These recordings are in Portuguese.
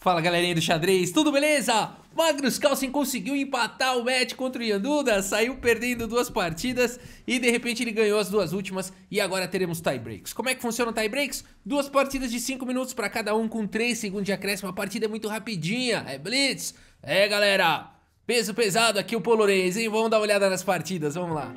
Fala galerinha do xadrez, tudo beleza? Magnus Carlsen conseguiu empatar o match contra o Yanduda, saiu perdendo duas partidas e de repente ele ganhou as duas últimas e agora teremos tie-breaks. Como é que funciona o tie-breaks? Duas partidas de 5 minutos para cada um com 3 segundos de acréscimo, a partida é muito rapidinha, é blitz. É galera, peso pesado aqui o polonês, hein? Vamos dar uma olhada nas partidas, vamos lá.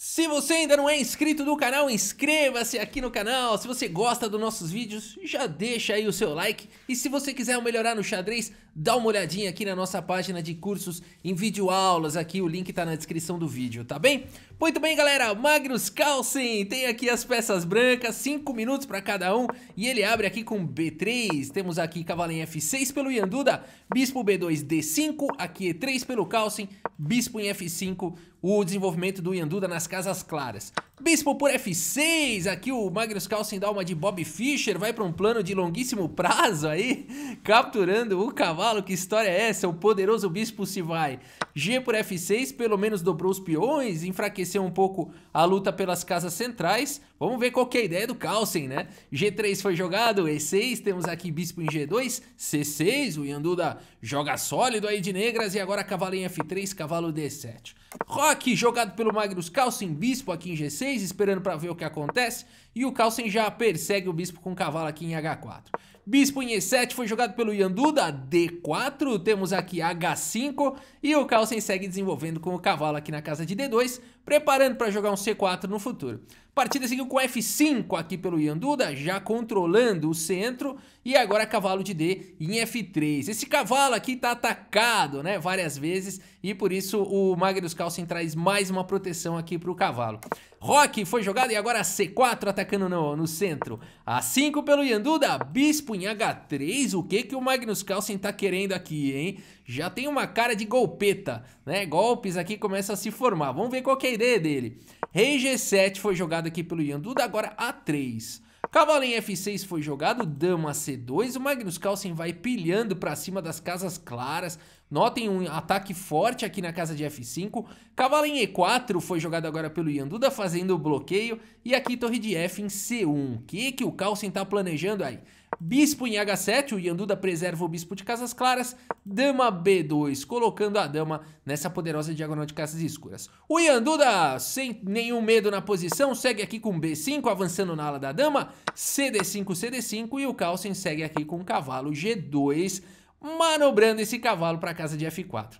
Se você ainda não é inscrito no canal, inscreva-se aqui no canal. Se você gosta dos nossos vídeos, já deixa aí o seu like. E se você quiser melhorar no xadrez, dá uma olhadinha aqui na nossa página de cursos em videoaulas. Aqui o link tá na descrição do vídeo, tá bem? Muito bem, galera. Magnus Carlsen tem aqui as peças brancas, 5 minutos para cada um. E ele abre aqui com B3. Temos aqui cavalo em F6 pelo Yanduda, bispo B2, D5. Aqui E3 pelo Carlsen, bispo em F5. O desenvolvimento do Yanduda nas casas claras. Bispo por F6, aqui o Magnus Carlsen dá uma de Bob Fischer, vai para um plano de longuíssimo prazo aí, capturando o cavalo. Que história é essa? O poderoso bispo se vai. G por F6, pelo menos dobrou os peões, enfraqueceu um pouco a luta pelas casas centrais. Vamos ver qual que é a ideia do Carlsen, né? G3 foi jogado, E6, temos aqui bispo em G2, C6, o Yanduda joga sólido aí de negras e agora cavalo em F3, cavalo D7. Roque jogado pelo Magnus Carlsen, bispo aqui em G6, esperando para ver o que acontece, e o Carlsen já persegue o bispo com o cavalo aqui em H4. Bispo em E7 foi jogado pelo Yanduda, D4, temos aqui H5 e o Carlsen segue desenvolvendo com o cavalo aqui na casa de D2, preparando para jogar um C4 no futuro. Partida seguiu com F5 aqui pelo Yanduda, já controlando o centro, e agora cavalo de D em F3. Esse cavalo aqui tá atacado, né, várias vezes, e por isso o Magnus Carlsen traz mais uma proteção aqui pro cavalo. Roque foi jogado e agora C4 atacando no centro. A5 pelo Yanduda, bispo em H3. O que o Magnus Carlsen tá querendo aqui, hein? Já tem uma cara de golpeta, né? Golpes aqui começam a se formar. Vamos ver qual que é a ideia dele. Rei G7 foi jogado aqui pelo Yanduda, agora A3. Cavalo em F6 foi jogado, dama C2, o Magnus Carlsen vai pilhando para cima das casas claras. Notem um ataque forte aqui na casa de F5. Cavalo em E4 foi jogado agora pelo Yanduda, fazendo o bloqueio. E aqui torre de F em C1. O que o Carlsen tá planejando aí? Bispo em H7, o Yanduda preserva o bispo de casas claras. Dama B2, colocando a dama nessa poderosa diagonal de casas escuras. O Yanduda, sem nenhum medo na posição, segue aqui com B5, avançando na ala da dama. CD5, CD5 e o Carlsen segue aqui com o cavalo G2, manobrando esse cavalo para a casa de F4.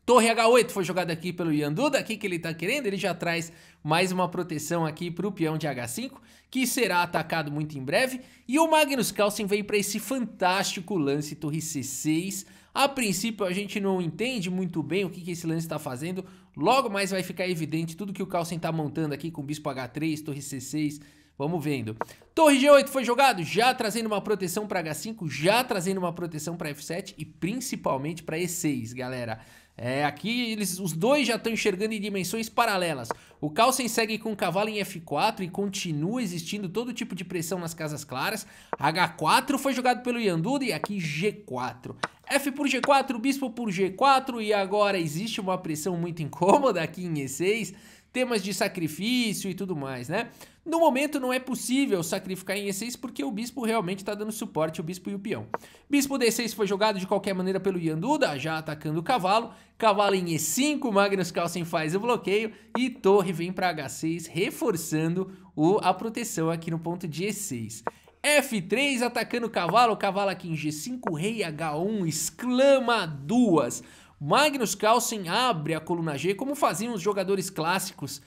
Torre H8 foi jogada aqui pelo Yanduda. O que ele tá querendo? Ele já traz mais uma proteção aqui pro peão de H5, que será atacado muito em breve. E o Magnus Carlsen veio para esse fantástico lance torre C6. A princípio a gente não entende muito bem o que esse lance está fazendo. Logo mais vai ficar evidente tudo que o Carlsen tá montando aqui com bispo H3, torre C6. Vamos vendo. Torre G8 foi jogado, já trazendo uma proteção para H5, já trazendo uma proteção para F7 e principalmente para E6, galera. Aqui os dois já estão enxergando em dimensões paralelas. O Carlsen segue com o cavalo em F4 e continua existindo todo tipo de pressão nas casas claras. H4 foi jogado pelo Yanduda e aqui G4. F por G4, bispo por G4 e agora existe uma pressão muito incômoda aqui em E6. Temas de sacrifício e tudo mais, né? No momento não é possível sacrificar em E6 porque o bispo realmente está dando suporte, o bispo e o peão. Bispo D6 foi jogado de qualquer maneira pelo Yanduda, já atacando o cavalo. Cavalo em E5, Magnus Carlsen faz o bloqueio e torre vem para H6, reforçando a proteção aqui no ponto de E6. F3 atacando o cavalo aqui em G5, rei H1, exclama duas. Magnus Carlsen abre a coluna G como faziam os jogadores clássicos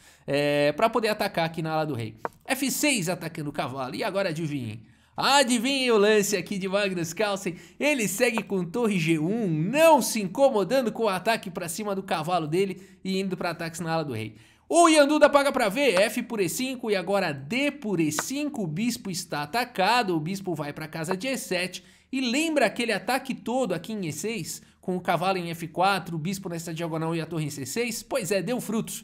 para poder atacar aqui na ala do rei. F6 atacando o cavalo e agora adivinhem. Adivinhem o lance aqui de Magnus Carlsen, ele segue com torre G1, não se incomodando com o ataque para cima do cavalo dele e indo para ataques na ala do rei. O Yanduda paga para ver, F por E5 e agora D por E5, o bispo está atacado, o bispo vai para a casa de E7 e lembra aquele ataque todo aqui em E6, com o cavalo em F4, o bispo nessa diagonal e a torre em C6? Pois é, deu frutos.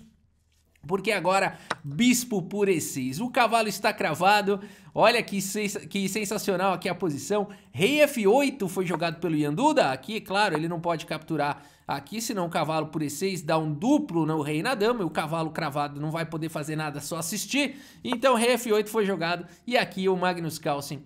Porque agora, bispo por E6. O cavalo está cravado. Olha que sensacional aqui a posição. Rei F8 foi jogado pelo Yanduda. Aqui, é claro, ele não pode capturar aqui, senão o cavalo por E6 dá um duplo no rei na dama, e o cavalo cravado não vai poder fazer nada, só assistir. Então rei F8 foi jogado, e aqui o Magnus Carlsen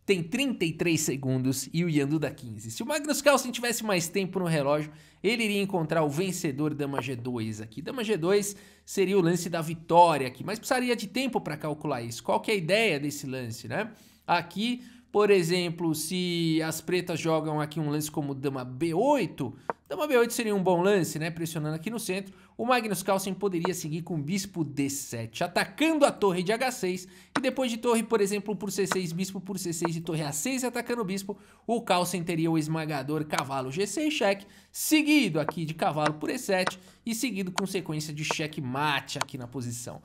tem 33 segundos e o Ian Duda 15. Se o Magnus Carlsen tivesse mais tempo no relógio, ele iria encontrar o vencedor dama G2 aqui. Dama G2 seria o lance da vitória aqui, mas precisaria de tempo para calcular isso. Qual que é a ideia desse lance, né? Aqui, por exemplo, se as pretas jogam aqui um lance como dama B8, dama B8 seria um bom lance, né? Pressionando aqui no centro. O Magnus Carlsen poderia seguir com bispo D7, atacando a torre de H6. E depois de torre, por exemplo, por C6, bispo por C6 e torre A6 atacando o bispo, o Carlsen teria o esmagador cavalo G6 cheque, seguido aqui de cavalo por E7 e seguido com sequência de checkmate aqui na posição.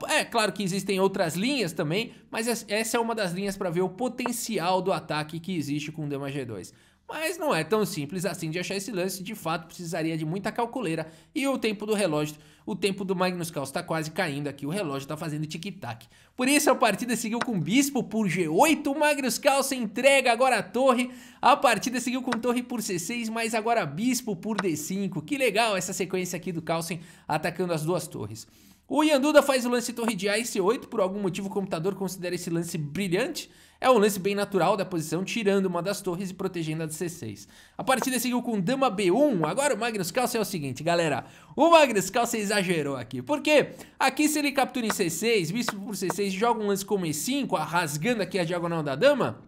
É claro que existem outras linhas também, mas essa é uma das linhas para ver o potencial do ataque que existe com dama G2. Mas não é tão simples assim de achar esse lance, de fato precisaria de muita calculeira e o tempo do relógio, o tempo do Magnus Carlsen está quase caindo aqui, o relógio está fazendo tic-tac. Por isso a partida seguiu com bispo por G8, o Magnus Carlsen entrega agora a torre, a partida seguiu com torre por C6, mas agora bispo por D5, que legal essa sequência aqui do Carlsen atacando as duas torres. O Ian Duda faz o lance torre de A e C8, por algum motivo o computador considera esse lance brilhante. É um lance bem natural da posição, tirando uma das torres e protegendo a de C6. A partida seguiu com dama B1, agora o Magnus Carlsen é o seguinte, galera. O Magnus Carlsen exagerou aqui, porque aqui se ele captura em C6, bispo por C6, joga um lance como E5, rasgando aqui a diagonal da dama,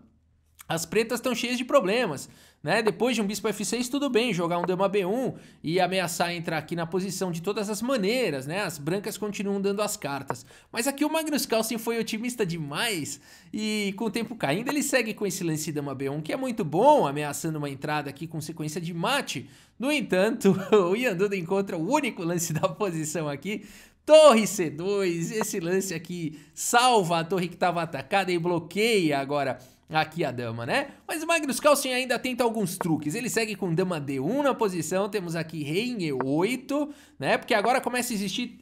as pretas estão cheias de problemas, né? Depois de um bispo F6, tudo bem, jogar um dama B1 e ameaçar entrar aqui na posição de todas as maneiras, né? As brancas continuam dando as cartas. Mas aqui o Magnus Carlsen foi otimista demais e com o tempo caindo ele segue com esse lance dama B1, que é muito bom, ameaçando uma entrada aqui com sequência de mate. No entanto, o Ian Duda encontra o único lance da posição aqui, torre C2, esse lance aqui salva a torre que estava atacada e bloqueia agora aqui a dama, né? Mas o Magnus Carlsen ainda tenta alguns truques. Ele segue com dama D1 na posição, temos aqui rei em E8, né? Porque agora começa a existir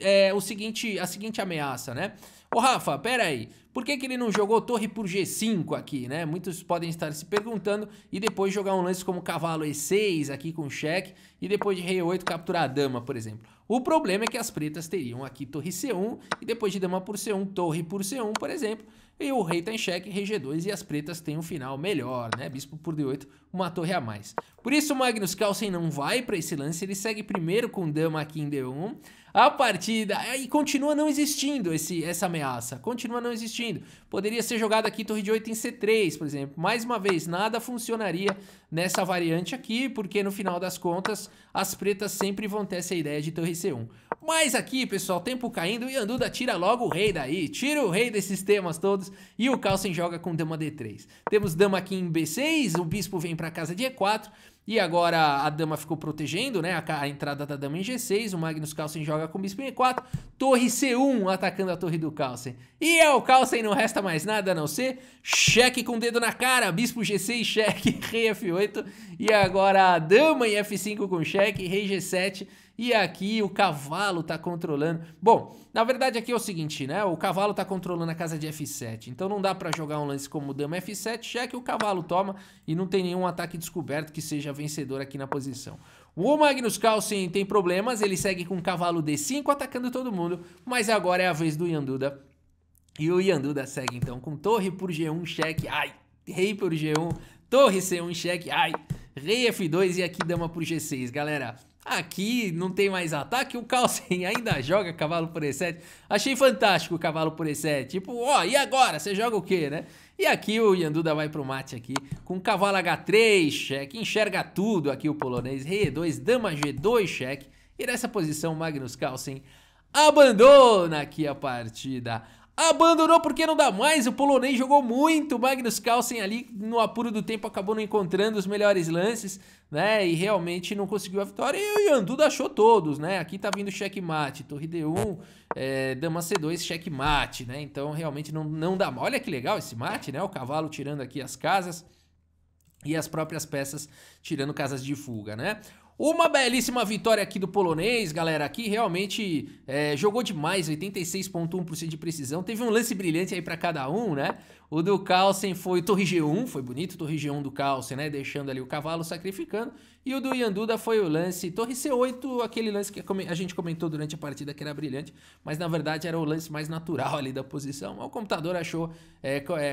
a seguinte ameaça, né? Ô Rafa, pera aí, por que ele não jogou torre por G5 aqui, né? Muitos podem estar se perguntando e depois jogar um lance como cavalo E6 aqui com cheque e depois de rei E8 capturar a dama, por exemplo. O problema é que as pretas teriam aqui torre C1 e depois de dama por C1, torre por C1, por exemplo, e o rei tá em xeque, rei G2 e as pretas têm um final melhor, né? Bispo por D8, uma torre a mais. Por isso o Magnus Carlsen não vai para esse lance, ele segue primeiro com dama aqui em D1. A partida, e continua não existindo essa ameaça, continua não existindo. Poderia ser jogada aqui torre de 8 em C3, por exemplo. Mais uma vez, nada funcionaria nessa variante aqui, porque no final das contas, as pretas sempre vão ter essa ideia de torre C1. Mas aqui, pessoal, tempo caindo, e Ian Duda tira logo o rei daí, tira o rei desses temas todos, e o Carlsen joga com dama D3. Temos dama aqui em B6, o bispo vem para casa de E4, e agora a dama ficou protegendo, né, a entrada da dama em G6, o Magnus Carlsen joga com bispo em E4, torre C1 atacando a torre do Carlsen. E é o Carlsen, não resta mais nada a não ser cheque com o dedo na cara, bispo G6, cheque, rei F8, e agora a dama em F5 com cheque, rei G7, e aqui o cavalo tá controlando. Bom, na verdade aqui é o seguinte, né? O cavalo tá controlando a casa de F7. Então não dá pra jogar um lance como dama F7, já que o cavalo toma e não tem nenhum ataque descoberto que seja vencedor aqui na posição. O Magnus Carlsen tem problemas, ele segue com cavalo D5 atacando todo mundo, mas agora é a vez do Ian Duda. E o Ian Duda segue então com torre por G1, cheque, ai, rei por G1, torre C1, cheque, ai, rei F2 e aqui dama por G6, galera. Aqui não tem mais ataque, o Carlsen ainda joga cavalo por E7. Achei fantástico o cavalo por E7. Tipo, ó, e agora? Você joga o quê, né? E aqui o Ian Duda vai pro mate aqui com cavalo H3, cheque. Enxerga tudo aqui o polonês. Rei E2, dama G2, cheque. E nessa posição o Magnus Carlsen abandona aqui a partida. Abandonou porque não dá mais, o polonês jogou muito, o Magnus Carlsen ali no apuro do tempo acabou não encontrando os melhores lances, né, e realmente não conseguiu a vitória, e o Ian Duda achou todos, né, aqui tá vindo checkmate, torre D1, dama C2, checkmate, né, então realmente não dá, olha que legal esse mate, né, o cavalo tirando aqui as casas e as próprias peças tirando casas de fuga, né. Uma belíssima vitória aqui do polonês, galera, aqui realmente jogou demais, 86,1% de precisão, teve um lance brilhante aí pra cada um, né, o do Carlsen foi torre G1, foi bonito, torre G1 do Carlsen, né, deixando ali o cavalo sacrificando, E o do Ianduda foi o lance torre C8, aquele lance que a gente comentou durante a partida que era brilhante, mas na verdade era o lance mais natural ali da posição. O computador achou,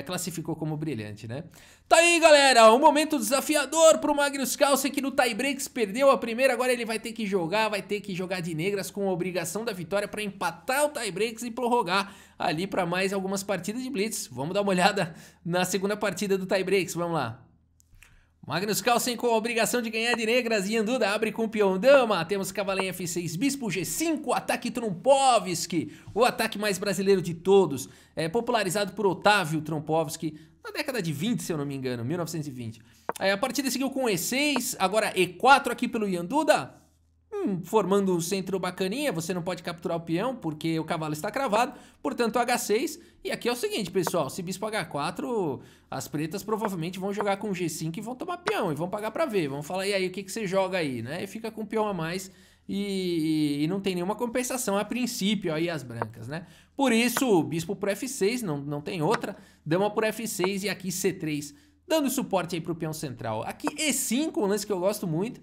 classificou como brilhante, né? Tá aí, galera, um momento desafiador pro Magnus Carlsen, que no tie-breaks perdeu a primeira, agora ele vai ter que jogar de negras com a obrigação da vitória para empatar o tie-breaks e prorrogar ali para mais algumas partidas de Blitz. Vamos dar uma olhada na segunda partida do tie-breaks, vamos lá. Magnus Carlsen com a obrigação de ganhar de negras, Ianduda abre com o peão dama, temos cavalinho F6, bispo G5, ataque Trumpovski, o ataque mais brasileiro de todos, popularizado por Otávio Trumpovski, na década de 20, se eu não me engano, 1920. A partida seguiu com E6, agora E4 aqui pelo Ianduda, formando um centro bacaninha, você não pode capturar o peão porque o cavalo está cravado, portanto H6, e aqui é o seguinte, pessoal, se bispo H4, as pretas provavelmente vão jogar com G5 e vão tomar peão, e vão pagar pra ver, vão falar, e aí, o que você joga aí, né, e fica com o peão a mais, e não tem nenhuma compensação a princípio aí as brancas, né, por isso, bispo por F6, não tem outra, dama por F6 e aqui C3, dando suporte aí pro peão central, aqui E5, um lance que eu gosto muito,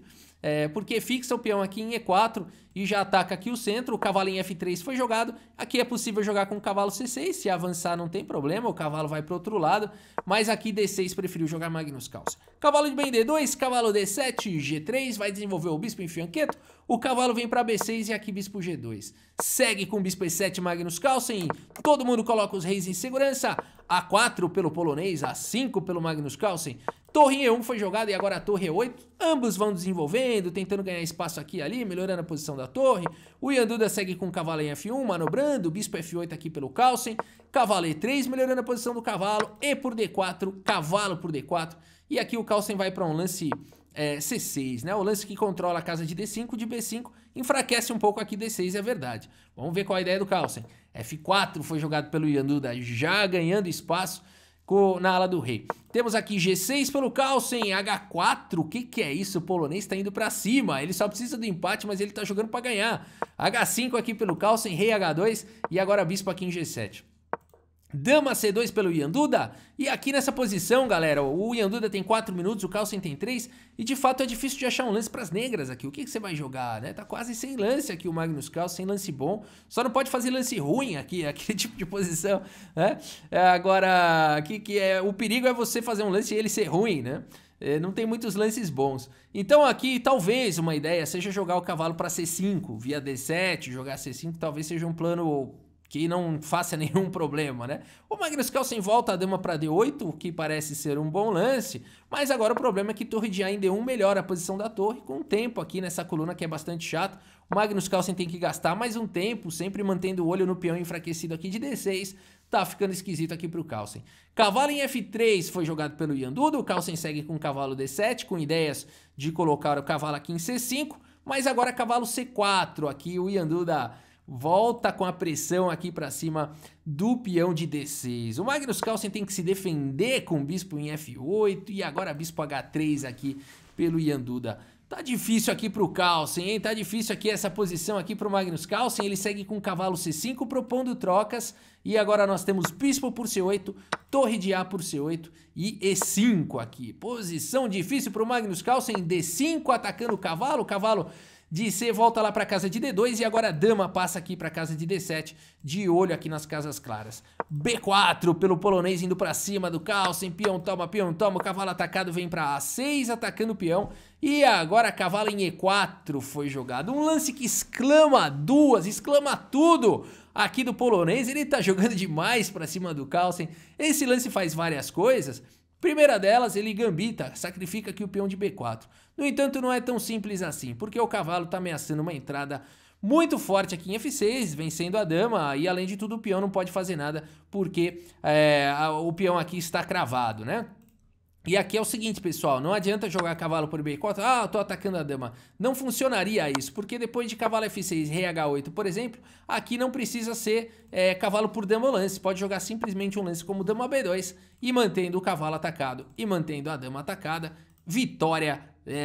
porque fixa o peão aqui em E4 e já ataca aqui o centro, o cavalo em F3 foi jogado, aqui é possível jogar com o cavalo C6, se avançar não tem problema, o cavalo vai para o outro lado, mas aqui D6 preferiu jogar Magnus Carlsen. Cavalo de bem D2, cavalo D7, G3, vai desenvolver o bispo em fianqueto, o cavalo vem para B6 e aqui bispo G2. Segue com bispo E7 Magnus Carlsen, todo mundo coloca os reis em segurança, A4 pelo polonês, A5 pelo Magnus Carlsen, torre em E1 foi jogada e agora a torre E8, ambos vão desenvolvendo, tentando ganhar espaço aqui e ali, melhorando a posição da torre. O Ianduda segue com o cavalo em F1, manobrando, bispo F8 aqui pelo Carlsen, cavalo E3, melhorando a posição do cavalo, E por D4, cavalo por D4, e aqui o Carlsen vai para um lance C6, né? O lance que controla a casa de D5, de B5, enfraquece um pouco aqui D6, é verdade. Vamos ver qual a ideia do Carlsen. F4 foi jogado pelo Ianduda, já ganhando espaço na ala do rei. Temos aqui G6 pelo Carlsen, H4, o que é isso? O polonês está indo para cima, ele só precisa do empate, mas ele está jogando para ganhar. H5 aqui pelo Carlsen, rei H2 e agora bispo aqui em G7. Dama C2 pelo Ianduda, e aqui nessa posição, galera, o Ianduda tem 4 minutos, o Carlsen tem 3, e de fato é difícil de achar um lance para as negras aqui. O que você vai jogar, né? Tá quase sem lance aqui o Magnus Carlsen, sem lance bom, só não pode fazer lance ruim aqui, aquele tipo de posição, né? Agora, o perigo é você fazer um lance e ele ser ruim, né? Não tem muitos lances bons. Então aqui talvez uma ideia seja jogar o cavalo para C5, via D7, jogar C5 talvez seja um plano que não faça nenhum problema, né? O Magnus Carlsen volta a dama para D8, o que parece ser um bom lance, mas agora o problema é que torre de A em D1 melhora a posição da torre, com o tempo aqui nessa coluna que é bastante chato. O Magnus Carlsen tem que gastar mais um tempo, sempre mantendo o olho no peão enfraquecido aqui de D6, tá ficando esquisito aqui pro Carlsen. Cavalo em F3 foi jogado pelo Ianduda, o Carlsen segue com o cavalo D7, com ideias de colocar o cavalo aqui em C5, mas agora cavalo C4, aqui o Ianduda volta com a pressão aqui para cima do peão de D6. O Magnus Carlsen tem que se defender com o bispo em F8 e agora bispo H3 aqui pelo Ianduda. Tá difícil aqui pro Carlsen, hein? Tá difícil aqui essa posição aqui pro Magnus Carlsen. Ele segue com o cavalo C5 propondo trocas. E agora nós temos bispo por C8, torre de A por C8 e E5 aqui. Posição difícil pro Magnus Carlsen. D5 atacando o cavalo de C volta lá para casa de D2 e agora a dama passa aqui para casa de D7, de olho aqui nas casas claras. B4 pelo polonês indo para cima do Carlsen, peão toma, o cavalo atacado vem para A6 atacando o peão e agora cavalo em E4 foi jogado. Um lance que exclama tudo aqui do polonês, ele tá jogando demais para cima do Carlsen. Esse lance faz várias coisas. Primeira delas, ele gambita, sacrifica aqui o peão de B4. No entanto, não é tão simples assim, porque o cavalo está ameaçando uma entrada muito forte aqui em F6, vencendo a dama, e além de tudo o peão não pode fazer nada, porque o peão aqui está cravado, né? E aqui é o seguinte, pessoal, não adianta jogar cavalo por B4, eu tô atacando a dama. Não funcionaria isso, porque depois de cavalo F6, rei H8, por exemplo, aqui não precisa ser cavalo por dama ou lance, pode jogar simplesmente um lance como dama B2 e mantendo o cavalo atacado e mantendo a dama atacada, vitória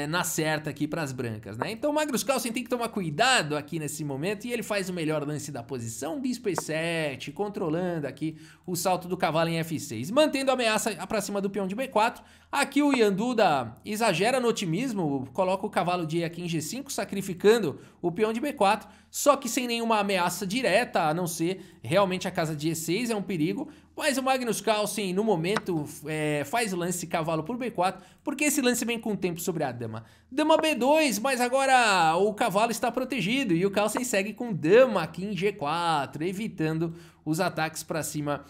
na certa aqui para as brancas, né? Então o Magnus Carlsen tem que tomar cuidado aqui nesse momento e ele faz o melhor lance da posição, bispo E7, controlando aqui o salto do cavalo em F6, mantendo a ameaça para cima do peão de B4. Aqui o Ian Duda exagera no otimismo, coloca o cavalo de E aqui em G5, sacrificando o peão de B4, só que sem nenhuma ameaça direta, a não ser realmente a casa de E6 é um perigo. Mas o Magnus Carlsen, no momento, faz o lance cavalo por B4, porque esse lance vem com tempo sobre a dama. Dama B2, mas agora o cavalo está protegido e o Carlsen segue com dama aqui em G4, evitando os ataques para cima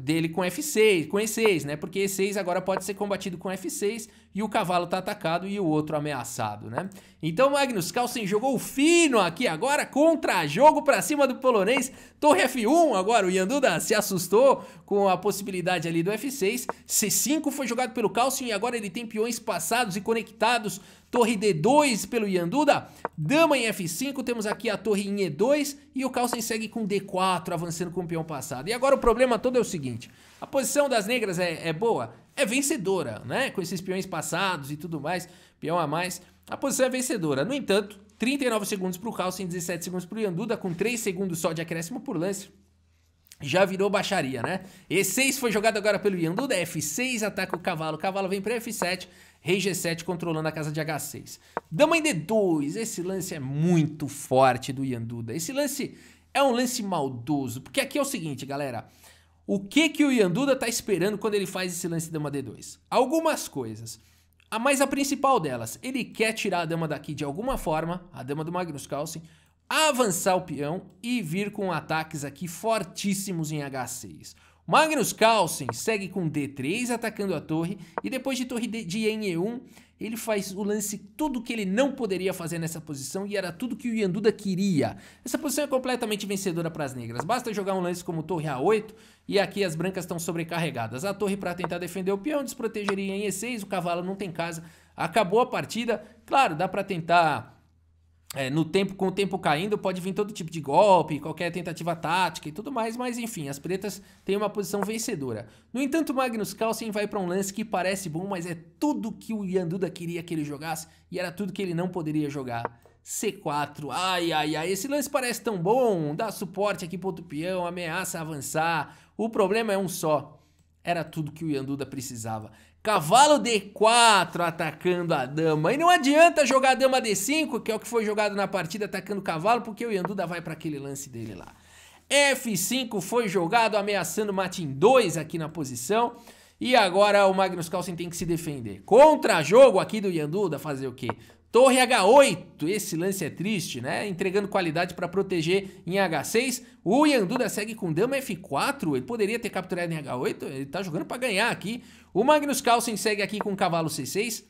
dele com F6, com E6, né? Porque E6 agora pode ser combatido com F6 e o cavalo tá atacado e o outro ameaçado, né? Então o Magnus Carlsen jogou fino aqui agora, contra-jogo para cima do polonês, torre F1, agora o Ian Duda se assustou com a possibilidade ali do F6, C5 foi jogado pelo Carlsen e agora ele tem peões passados e conectados, torre D2 pelo Ian Duda, dama em F5, temos aqui a torre em E2 e o Carlsen segue com D4, avançando com o peão passado. E agora o problema todo é o seguinte, a posição das negras é boa, é vencedora, né? Com esses peões passados e tudo mais, peão a mais, a posição é vencedora. No entanto, 39 segundos para o Carlsen, 17 segundos para o Ian Duda, com 3 segundos só de acréscimo por lance. Já virou baixaria, né? E6 foi jogado agora pelo Ian Duda, F6 ataca o cavalo vem para F7, rei G7 controlando a casa de H6. Dama em D2, esse lance é muito forte do Ian Duda. Esse lance é um lance maldoso, porque aqui é o seguinte, galera. O que o Ian Duda tá esperando quando ele faz esse lance dama D2? Algumas coisas. Mas a principal delas, ele quer tirar a dama daqui de alguma forma, a dama do Magnus Carlsen, avançar o peão e vir com ataques aqui fortíssimos em H6. Magnus Carlsen segue com D3 atacando a torre e depois de torre de em E1 ele faz o lance tudo que ele não poderia fazer nessa posição e era tudo que o Ian Duda queria. Essa posição é completamente vencedora para as negras, basta jogar um lance como torre A8 e aqui as brancas estão sobrecarregadas. A torre para tentar defender o peão, desprotegeria em E6, o cavalo não tem casa, acabou a partida. Claro, dá para tentar... com o tempo caindo, pode vir todo tipo de golpe, qualquer tentativa tática e tudo mais, mas enfim, as pretas têm uma posição vencedora. No entanto, o Magnus Carlsen vai para um lance que parece bom, mas é tudo que o Ian Duda queria que ele jogasse e era tudo que ele não poderia jogar. C4, ai, ai, ai, esse lance parece tão bom, dá suporte aqui pro outro peão, ameaça avançar, o problema é um só, era tudo que o Ian Duda precisava. Cavalo D4 atacando a dama. E não adianta jogar a dama D5, que é o que foi jogado na partida atacando o cavalo, porque o Ian Duda vai para aquele lance dele lá. F5 foi jogado ameaçando mate em 2 aqui na posição. E agora o Magnus Carlsen tem que se defender. Contra-jogo aqui do Ian Duda, fazer o quê? Torre H8, esse lance é triste, né? Entregando qualidade para proteger em H6. O Ian Duda segue com dama F4, ele poderia ter capturado em H8, ele tá jogando para ganhar aqui. O Magnus Carlsen segue aqui com cavalo C6.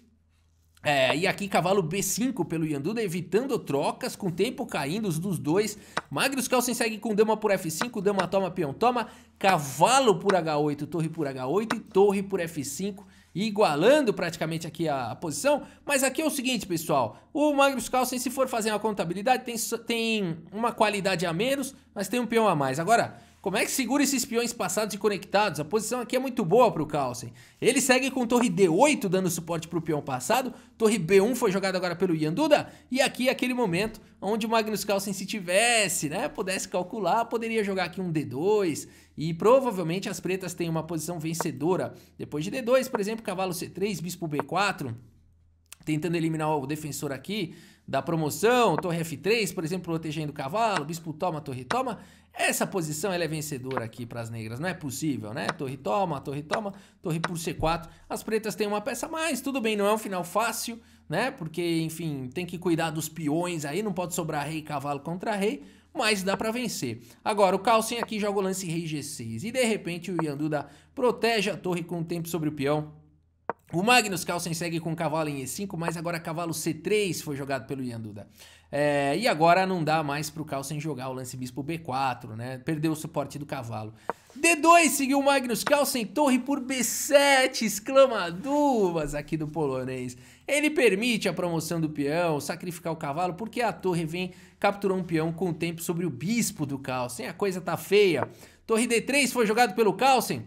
E aqui cavalo B5 pelo Ian Duda, evitando trocas, com tempo caindo os dos dois. Magnus Carlsen segue com dama por F5, dama toma, peão toma, cavalo por H8, torre por H8 e torre por F5. Igualando praticamente aqui a posição, mas aqui é o seguinte, pessoal, o Magnus Carlsen, se for fazer uma contabilidade, tem uma qualidade a menos, mas tem um peão a mais. Agora, como é que segura esses peões passados e conectados? A posição aqui é muito boa para o Carlsen. Ele segue com torre D8 dando suporte para o peão passado, torre B1 foi jogada agora pelo Ian Duda, e aqui é aquele momento onde o Magnus Carlsen, se tivesse, né, pudesse calcular, poderia jogar aqui um D2, e provavelmente as pretas têm uma posição vencedora. Depois de D2, por exemplo, cavalo C3, bispo B4, tentando eliminar o defensor aqui da promoção, torre F3, por exemplo, protegendo o cavalo, bispo toma, torre toma. Essa posição ela é vencedora aqui para as negras, não é possível, né? Torre toma, torre por C4. As pretas têm uma peça a mais, tudo bem, não é um final fácil, né? Porque, enfim, tem que cuidar dos peões aí, não pode sobrar rei e cavalo contra rei, mas dá para vencer. Agora, o Carlsen aqui joga o lance rei G6 e de repente o Ian Duda protege a torre com o tempo sobre o peão. O Magnus Carlsen segue com cavalo em E5, mas agora cavalo C3 foi jogado pelo Ian Duda. E agora não dá mais pro Carlsen jogar o lance bispo B4, né? Perdeu o suporte do cavalo. D2 seguiu o Magnus Carlsen, torre por B7, exclamaduvas aqui do polonês. Ele permite a promoção do peão, sacrificar o cavalo, porque a torre vem capturar um peão com o tempo sobre o bispo do Carlsen. A coisa tá feia. Torre D3 foi jogado pelo Carlsen.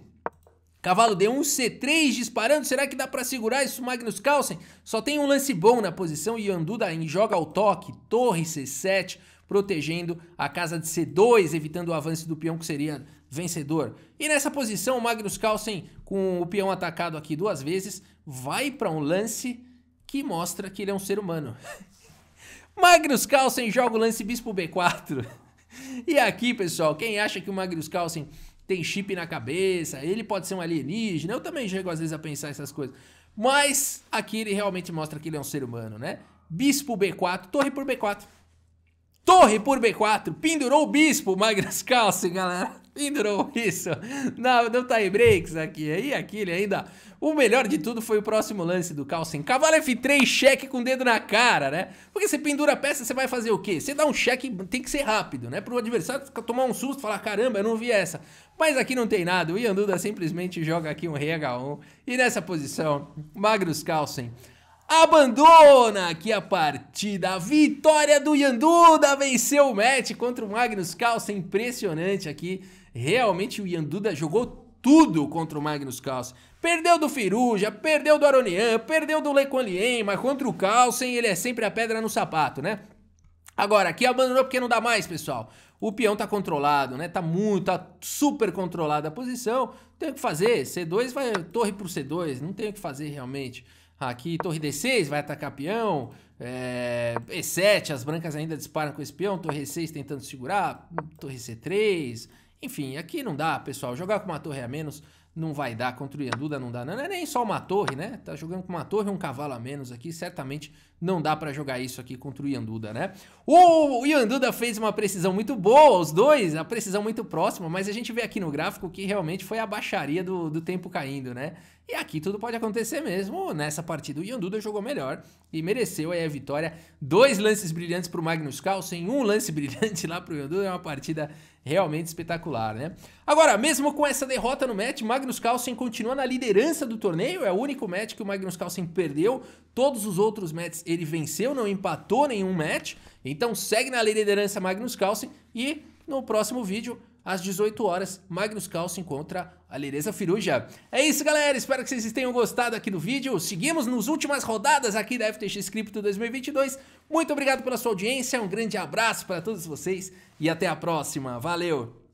Cavalo D1, C3 disparando, será que dá pra segurar isso, Magnus Carlsen? Só tem um lance bom na posição e Yanduda joga ao toque, torre C7, protegendo a casa de C2, evitando o avanço do peão que seria vencedor. E nessa posição, o Magnus Carlsen, com o peão atacado aqui 2 vezes, vai para um lance que mostra que ele é um ser humano. Magnus Carlsen joga o lance bispo B4. E aqui, pessoal, quem acha que o Magnus Carlsen tem chip na cabeça, ele pode ser um alienígena, eu também chego às vezes a pensar essas coisas. Mas aqui ele realmente mostra que ele é um ser humano, né? Bispo B4, torre por B4. Torre por B4, pendurou o bispo, Magnus Carlsen, galera. Pendurou isso. Não tie breaks aqui. E aqui ele ainda... O melhor de tudo foi o próximo lance do Carlsen. Cavalo F3, cheque com o dedo na cara, né? Porque você pendura a peça, você vai fazer o quê? Você dá um cheque, tem que ser rápido, né? Pro adversário tomar um susto, falar, caramba, eu não vi essa. Mas aqui não tem nada. O Yanduda simplesmente joga aqui um rei H1. E nessa posição, Magnus Carlsen abandona aqui a partida. A vitória do Yanduda, venceu o match contra o Magnus Carlsen. Impressionante aqui. Realmente o Yanduda jogou tudo contra o Magnus Carlsen. Perdeu do Firuja, perdeu do Aronian, perdeu do Le Quan Lien, mas contra o Carlsen ele é sempre a pedra no sapato, né? Agora, aqui abandonou porque não dá mais, pessoal. O peão tá controlado, né? Tá super controlada a posição. Tem o que fazer, C2 vai torre pro C2, não tem o que fazer realmente. Aqui, torre D6, vai atacar peão. E7, as brancas ainda disparam com esse peão. Torre E6 tentando segurar. Torre C3. Enfim, aqui não dá, pessoal. Jogar com uma torre a menos não vai dar. Contra o Yanduda não dá. Não é nem só uma torre, né? Tá jogando com uma torre e um cavalo a menos aqui. Certamente não dá pra jogar isso aqui contra o Yanduda, né? O Yanduda fez uma precisão muito boa, os dois. A precisão muito próxima. Mas a gente vê aqui no gráfico que realmente foi a baixaria do tempo caindo, né? E aqui tudo pode acontecer mesmo. Nessa partida o Yanduda jogou melhor e mereceu aí a vitória. 2 lances brilhantes pro Magnus Carlsen, 1 lance brilhante lá pro Yanduda. É uma partida realmente espetacular, né? Agora, mesmo com essa derrota no match, Magnus Carlsen continua na liderança do torneio. É o único match que o Magnus Carlsen perdeu. Todos os outros matches ele venceu, não empatou nenhum match. Então segue na liderança Magnus Carlsen. E no próximo vídeo, às 18 horas, Magnus Carlsen contra a Alireza Firuja. É isso, galera. Espero que vocês tenham gostado aqui do vídeo. Seguimos nas últimas rodadas aqui da FTX Crypto 2022. Muito obrigado pela sua audiência. Um grande abraço para todos vocês e até a próxima. Valeu!